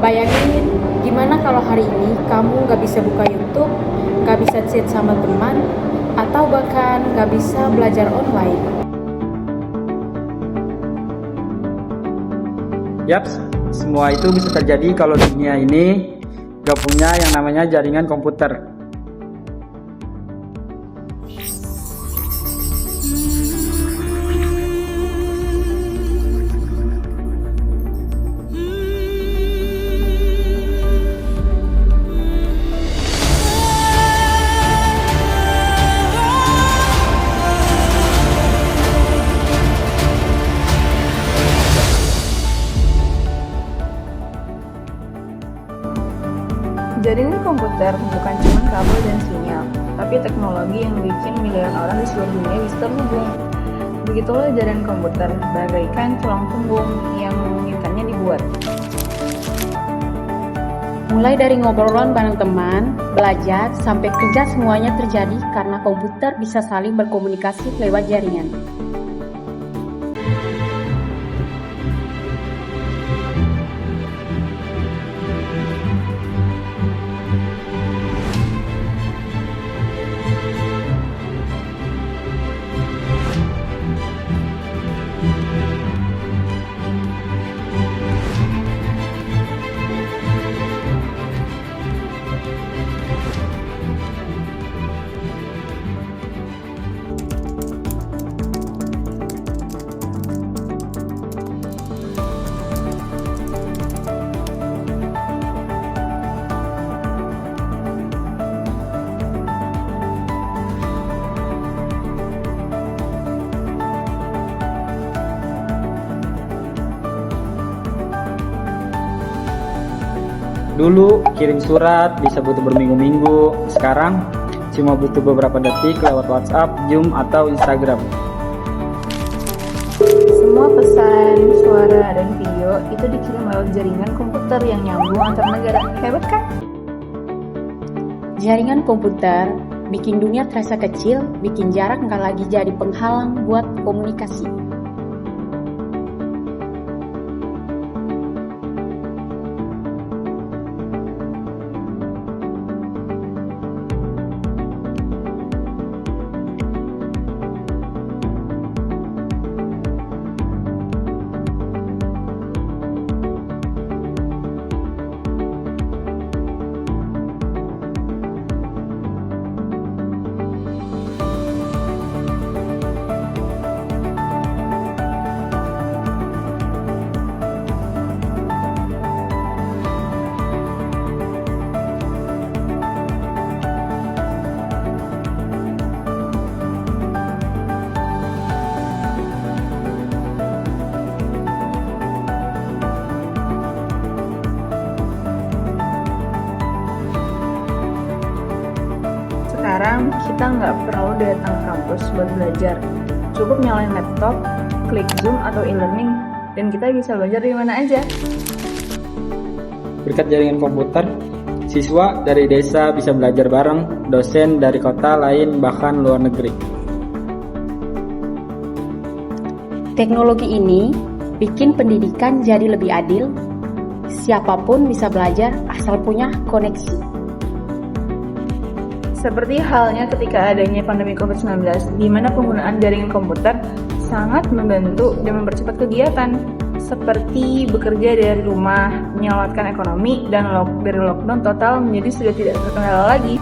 Bayangin, gimana kalau hari ini kamu nggak bisa buka YouTube, nggak bisa chat sama teman, atau bahkan nggak bisa belajar online? Yaps, semua itu bisa terjadi kalau dunia ini gak punya yang namanya jaringan komputer. Jaringan komputer bukan cuma kabel dan sinyal, tapi teknologi yang bikin miliaran orang di seluruh dunia bisa terhubung. Begitulah jaringan komputer, bagaikan tulang punggung yang memungkinkannya dibuat. Mulai dari ngobrolan bareng teman, belajar, sampai kerja semuanya terjadi karena komputer bisa saling berkomunikasi lewat jaringan. Dulu kirim surat bisa butuh berminggu-minggu, sekarang cuma butuh beberapa detik lewat WhatsApp, Zoom, atau Instagram. Semua pesan, suara, dan video itu dikirim lewat jaringan komputer yang nyambung antar negara. Hebat kan? Jaringan komputer bikin dunia terasa kecil, bikin jarak nggak lagi jadi penghalang buat komunikasi. Sekarang kita nggak perlu datang ke kampus buat belajar. Cukup nyalain laptop, klik Zoom atau e-learning, dan kita bisa belajar di mana aja. Berkat jaringan komputer, siswa dari desa bisa belajar bareng dosen dari kota lain bahkan luar negeri. Teknologi ini bikin pendidikan jadi lebih adil. Siapapun bisa belajar asal punya koneksi. Seperti halnya ketika adanya pandemi COVID-19, di mana penggunaan jaringan komputer sangat membantu dan mempercepat kegiatan, seperti bekerja dari rumah, menyelamatkan ekonomi, dan dari lockdown total menjadi sudah tidak terkendala lagi.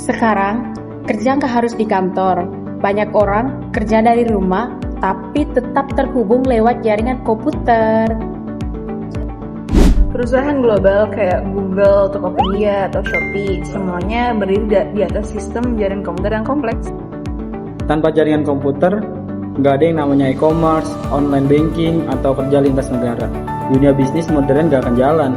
Sekarang, kerja nggak harus di kantor. Banyak orang kerja dari rumah, tapi tetap terhubung lewat jaringan komputer. Perusahaan global kayak Google, Tokopedia, atau Shopee semuanya berdiri di atas sistem jaringan komputer yang kompleks. Tanpa jaringan komputer, nggak ada yang namanya e-commerce, online banking, atau kerja lintas negara. Dunia bisnis modern nggak akan jalan.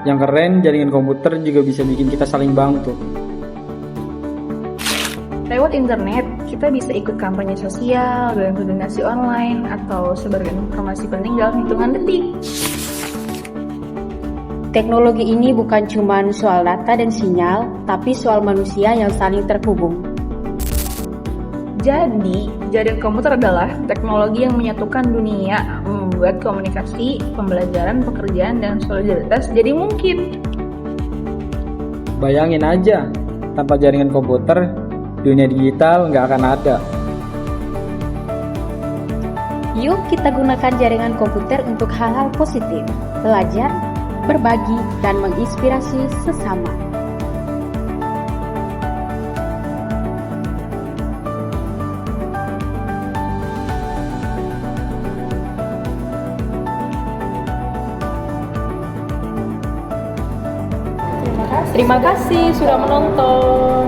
Yang keren, jaringan komputer juga bisa bikin kita saling bantu. Lewat internet, kita bisa ikut kampanye sosial, bantu donasi online, atau sebarkan informasi penting dalam hitungan detik. Teknologi ini bukan cuma soal data dan sinyal, tapi soal manusia yang saling terhubung. Jadi, jaringan komputer adalah teknologi yang menyatukan dunia, membuat komunikasi, pembelajaran, pekerjaan, dan solidaritas jadi mungkin. Bayangin aja, tanpa jaringan komputer, dunia digital nggak akan ada. Yuk kita gunakan jaringan komputer untuk hal-hal positif, belajar, berbagi, dan menginspirasi sesama. Terima kasih sudah menonton.